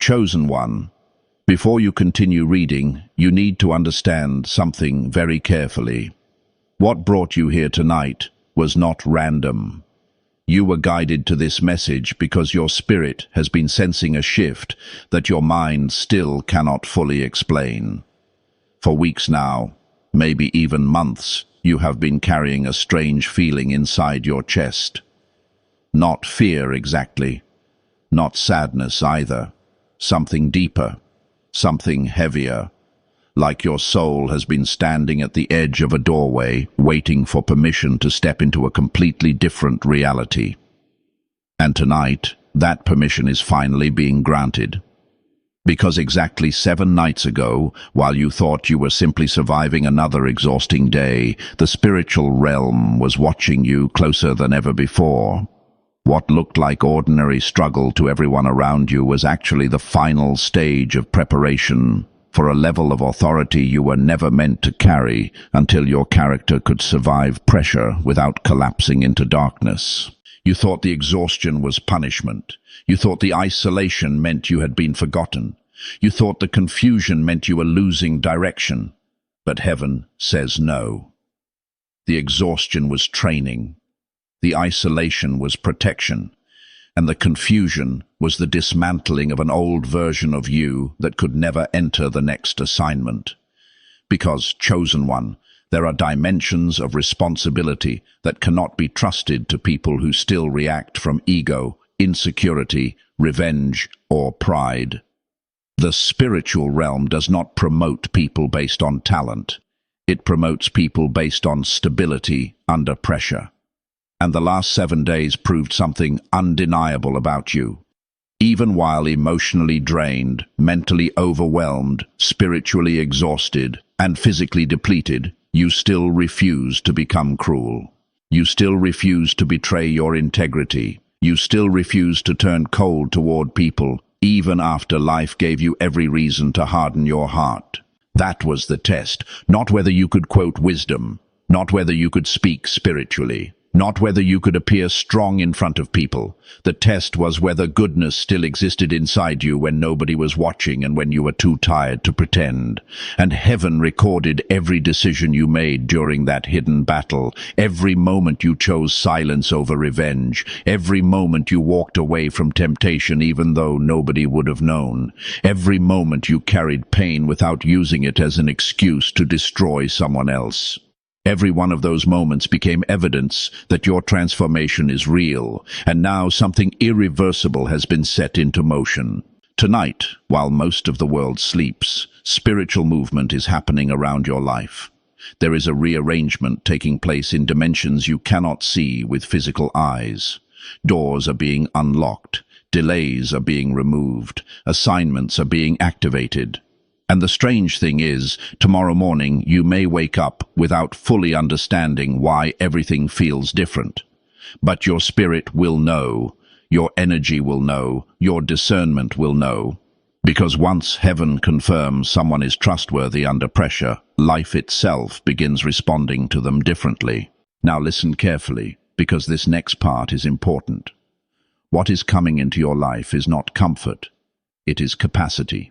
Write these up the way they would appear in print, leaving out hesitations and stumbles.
Chosen one, before you continue reading, you need to understand something very carefully. What brought you here tonight was not random. You were guided to this message because your spirit has been sensing a shift that your mind still cannot fully explain. For weeks now, maybe even months, you have been carrying a strange feeling inside your chest. Not fear exactly, not sadness either. Something deeper, something heavier, like your soul has been standing at the edge of a doorway, waiting for permission to step into a completely different reality. And tonight, that permission is finally being granted. Because exactly 7 nights ago, while you thought you were simply surviving another exhausting day, the spiritual realm was watching you closer than ever before. What looked like ordinary struggle to everyone around you was actually the final stage of preparation for a level of authority you were never meant to carry until your character could survive pressure without collapsing into darkness. You thought the exhaustion was punishment. You thought the isolation meant you had been forgotten. You thought the confusion meant you were losing direction. But heaven says no. The exhaustion was training. The isolation was protection, and the confusion was the dismantling of an old version of you that could never enter the next assignment. Because, chosen one, there are dimensions of responsibility that cannot be trusted to people who still react from ego, insecurity, revenge, or pride. The spiritual realm does not promote people based on talent. It promotes people based on stability under pressure. And the last 7 days proved something undeniable about you. Even while emotionally drained, mentally overwhelmed, spiritually exhausted, and physically depleted, you still refuse to become cruel. You still refuse to betray your integrity. You still refuse to turn cold toward people, even after life gave you every reason to harden your heart. That was the test, not whether you could quote wisdom, not whether you could speak spiritually, not whether you could appear strong in front of people. The test was whether goodness still existed inside you when nobody was watching and when you were too tired to pretend. And heaven recorded every decision you made during that hidden battle, every moment you chose silence over revenge, every moment you walked away from temptation even though nobody would have known, every moment you carried pain without using it as an excuse to destroy someone else. Every one of those moments became evidence that your transformation is real, and now something irreversible has been set into motion. Tonight, while most of the world sleeps, spiritual movement is happening around your life. There is a rearrangement taking place in dimensions you cannot see with physical eyes. Doors are being unlocked, delays are being removed, assignments are being activated. And the strange thing is, tomorrow morning you may wake up without fully understanding why everything feels different. But your spirit will know, your energy will know, your discernment will know. Because once heaven confirms someone is trustworthy under pressure, life itself begins responding to them differently. Now listen carefully, because this next part is important. What is coming into your life is not comfort, it is capacity.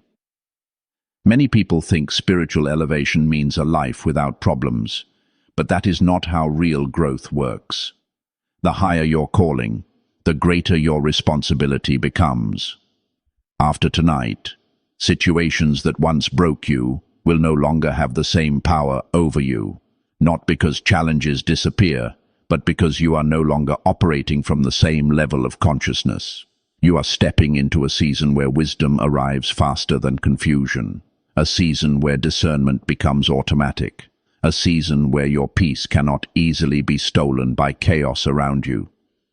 Many people think spiritual elevation means a life without problems, but that is not how real growth works. The higher your calling, the greater your responsibility becomes. After tonight, situations that once broke you will no longer have the same power over you, not because challenges disappear, but because you are no longer operating from the same level of consciousness. You are stepping into a season where wisdom arrives faster than confusion. A season where discernment becomes automatic. A season where your peace cannot easily be stolen by chaos around you.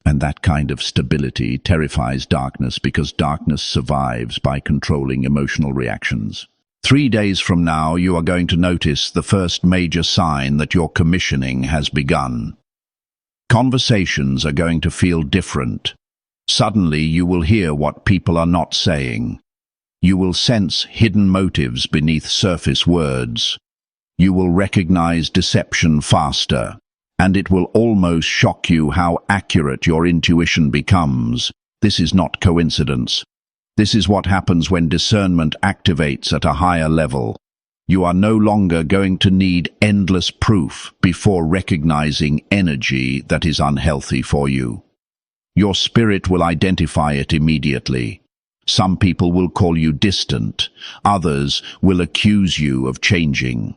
And that kind of stability terrifies darkness because darkness survives by controlling emotional reactions. 3 days from now, you are going to notice the first major sign that your commissioning has begun. Conversations are going to feel different. Suddenly, you will hear what people are not saying. You will sense hidden motives beneath surface words. You will recognize deception faster, and it will almost shock you how accurate your intuition becomes. This is not coincidence. This is what happens when discernment activates at a higher level. You are no longer going to need endless proof before recognizing energy that is unhealthy for you. Your spirit will identify it immediately. Some people will call you distant, others will accuse you of changing.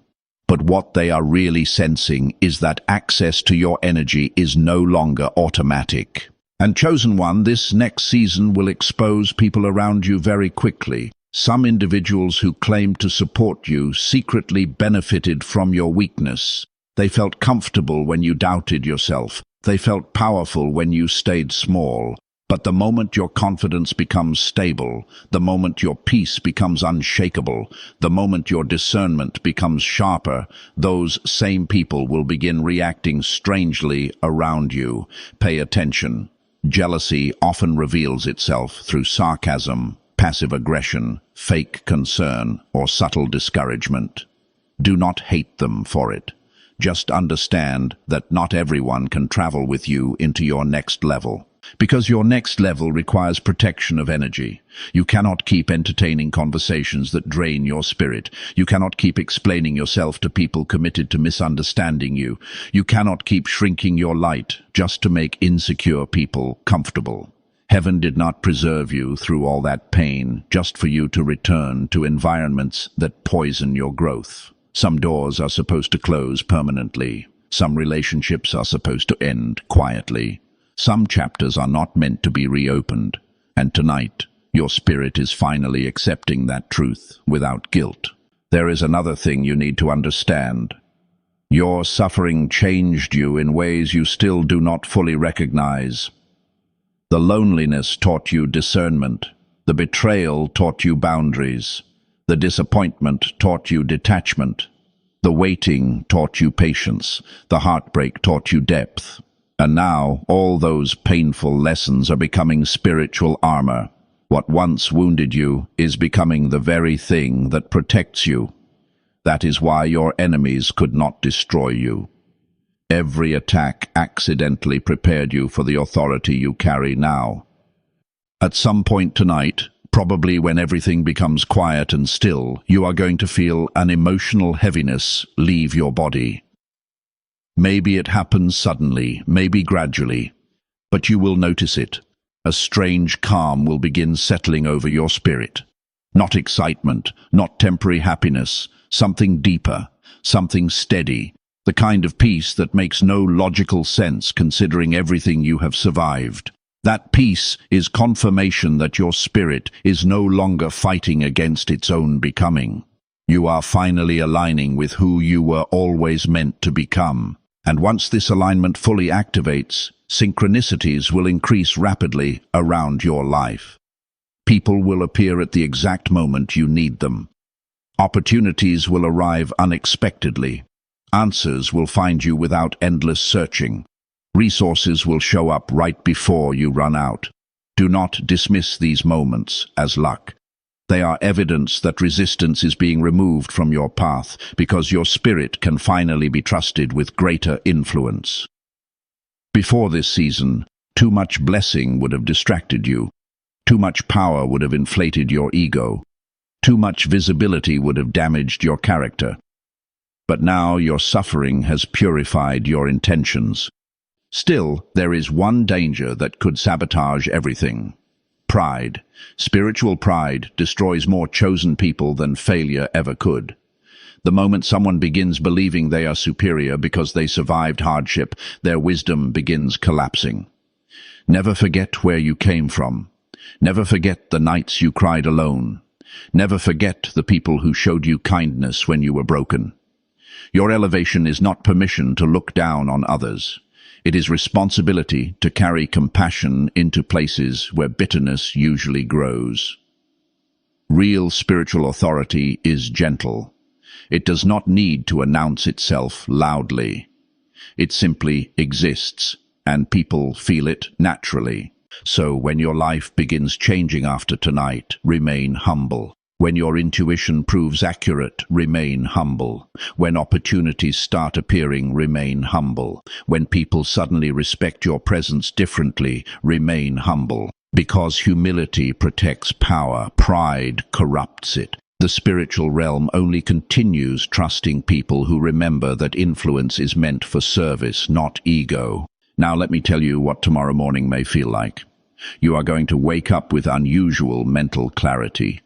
But what they are really sensing is that access to your energy is no longer automatic. And chosen one, this next season will expose people around you very quickly. Some individuals who claimed to support you secretly benefited from your weakness. They felt comfortable when you doubted yourself. They felt powerful when you stayed small. But the moment your confidence becomes stable, the moment your peace becomes unshakable, the moment your discernment becomes sharper, those same people will begin reacting strangely around you. Pay attention. Jealousy often reveals itself through sarcasm, passive aggression, fake concern, or subtle discouragement. Do not hate them for it. Just understand that not everyone can travel with you into your next level. Because your next level requires protection of energy. You cannot keep entertaining conversations that drain your spirit. You cannot keep explaining yourself to people committed to misunderstanding you. You cannot keep shrinking your light just to make insecure people comfortable. Heaven did not preserve you through all that pain just for you to return to environments that poison your growth. Some doors are supposed to close permanently. Some relationships are supposed to end quietly. Some chapters are not meant to be reopened, and tonight your spirit is finally accepting that truth without guilt. There is another thing you need to understand. Your suffering changed you in ways you still do not fully recognize. The loneliness taught you discernment. The betrayal taught you boundaries. The disappointment taught you detachment. The waiting taught you patience. The heartbreak taught you depth. And now, all those painful lessons are becoming spiritual armor. What once wounded you is becoming the very thing that protects you. That is why your enemies could not destroy you. Every attack accidentally prepared you for the authority you carry now. At some point tonight, probably when everything becomes quiet and still, you are going to feel an emotional heaviness leave your body. Maybe it happens suddenly, maybe gradually, but you will notice it. A strange calm will begin settling over your spirit. Not excitement, not temporary happiness, something deeper, something steady, the kind of peace that makes no logical sense considering everything you have survived. That peace is confirmation that your spirit is no longer fighting against its own becoming. You are finally aligning with who you were always meant to become. And once this alignment fully activates, synchronicities will increase rapidly around your life. People will appear at the exact moment you need them. Opportunities will arrive unexpectedly. Answers will find you without endless searching. Resources will show up right before you run out. Do not dismiss these moments as luck. They are evidence that resistance is being removed from your path because your spirit can finally be trusted with greater influence. Before this season, too much blessing would have distracted you. Too much power would have inflated your ego. Too much visibility would have damaged your character. But now your suffering has purified your intentions. Still, there is one danger that could sabotage everything. Pride. Spiritual pride destroys more chosen people than failure ever could. The moment someone begins believing they are superior because they survived hardship, their wisdom begins collapsing. Never forget where you came from. Never forget the nights you cried alone. Never forget the people who showed you kindness when you were broken. Your elevation is not permission to look down on others. It is responsibility to carry compassion into places where bitterness usually grows. Real spiritual authority is gentle. It does not need to announce itself loudly. It simply exists, and people feel it naturally. So when your life begins changing after tonight, remain humble. When your intuition proves accurate, remain humble. When opportunities start appearing, remain humble. When people suddenly respect your presence differently, remain humble. Because humility protects power, pride corrupts it. The spiritual realm only continues trusting people who remember that influence is meant for service, not ego. Now let me tell you what tomorrow morning may feel like. You are going to wake up with unusual mental clarity.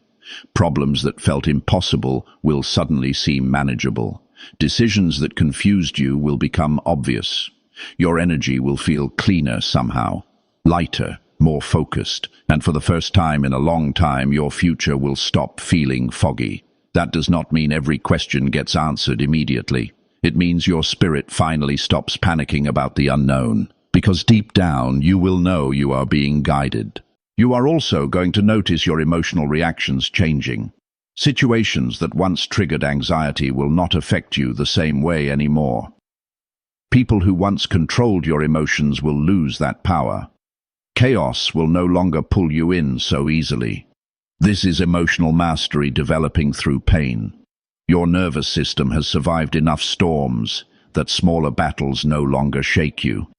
Problems that felt impossible will suddenly seem manageable. Decisions that confused you will become obvious. Your energy will feel cleaner somehow, lighter, more focused, and for the first time in a long time, your future will stop feeling foggy. That does not mean every question gets answered immediately. It means your spirit finally stops panicking about the unknown, because deep down you will know you are being guided. You are also going to notice your emotional reactions changing. Situations that once triggered anxiety will not affect you the same way anymore. People who once controlled your emotions will lose that power. Chaos will no longer pull you in so easily. This is emotional mastery developing through pain. Your nervous system has survived enough storms that smaller battles no longer shake you.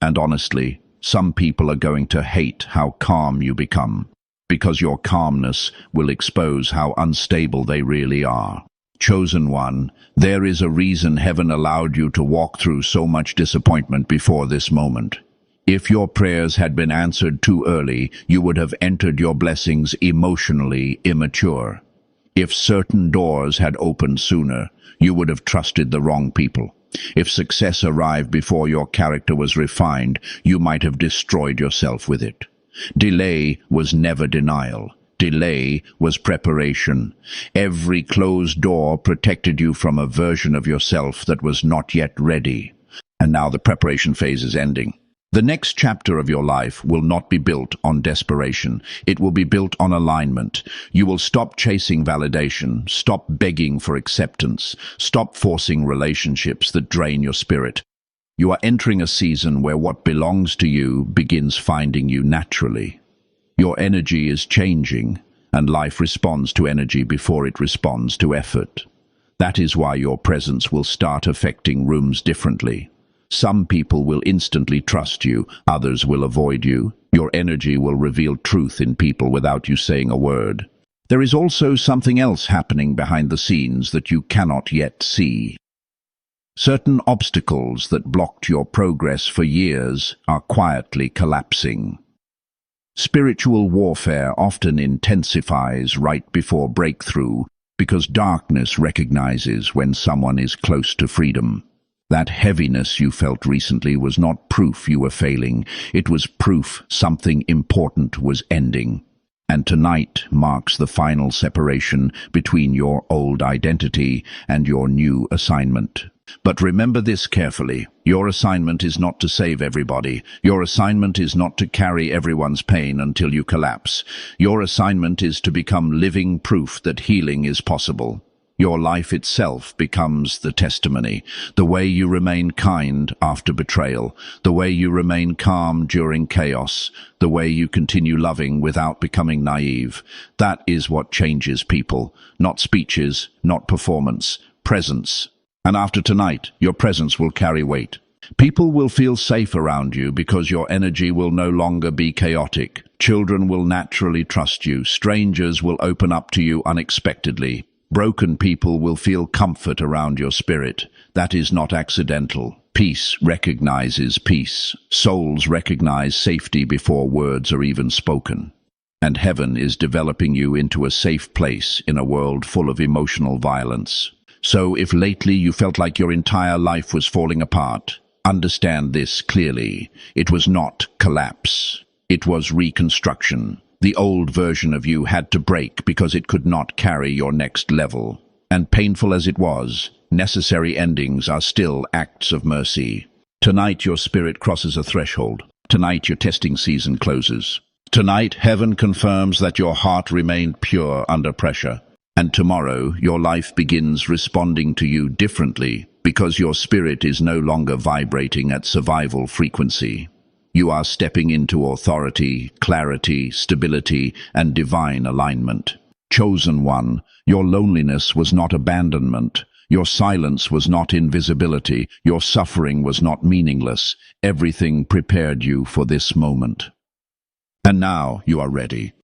And honestly, some people are going to hate how calm you become, because your calmness will expose how unstable they really are. Chosen one, there is a reason heaven allowed you to walk through so much disappointment before this moment. If your prayers had been answered too early, you would have entered your blessings emotionally immature. If certain doors had opened sooner, you would have trusted the wrong people. If success arrived before your character was refined, you might have destroyed yourself with it. Delay was never denial. Delay was preparation. Every closed door protected you from a version of yourself that was not yet ready. And now the preparation phase is ending. The next chapter of your life will not be built on desperation. It will be built on alignment. You will stop chasing validation, stop begging for acceptance, stop forcing relationships that drain your spirit. You are entering a season where what belongs to you begins finding you naturally. Your energy is changing, and life responds to energy before it responds to effort. That is why your presence will start affecting rooms differently. Some people will instantly trust you, others will avoid you. Your energy will reveal truth in people without you saying a word. There is also something else happening behind the scenes that you cannot yet see. Certain obstacles that blocked your progress for years are quietly collapsing. Spiritual warfare often intensifies right before breakthrough because darkness recognizes when someone is close to freedom. That heaviness you felt recently was not proof you were failing. It was proof something important was ending. And tonight marks the final separation between your old identity and your new assignment. But remember this carefully. Your assignment is not to save everybody. Your assignment is not to carry everyone's pain until you collapse. Your assignment is to become living proof that healing is possible. Your life itself becomes the testimony. The way you remain kind after betrayal, the way you remain calm during chaos, the way you continue loving without becoming naive. That is what changes people. Not speeches, not performance, presence. And after tonight, your presence will carry weight. People will feel safe around you because your energy will no longer be chaotic. Children will naturally trust you. Strangers will open up to you unexpectedly. Broken people will feel comfort around your spirit. That is not accidental. Peace recognizes peace. Souls recognize safety before words are even spoken. And heaven is developing you into a safe place in a world full of emotional violence. So if lately you felt like your entire life was falling apart, understand this clearly. It was not collapse. It was reconstruction. The old version of you had to break because it could not carry your next level. And painful as it was, necessary endings are still acts of mercy. Tonight your spirit crosses a threshold. Tonight your testing season closes. Tonight heaven confirms that your heart remained pure under pressure. And tomorrow your life begins responding to you differently because your spirit is no longer vibrating at survival frequency. You are stepping into authority, clarity, stability, and divine alignment. Chosen one, your loneliness was not abandonment. Your silence was not invisibility. Your suffering was not meaningless. Everything prepared you for this moment. And now you are ready.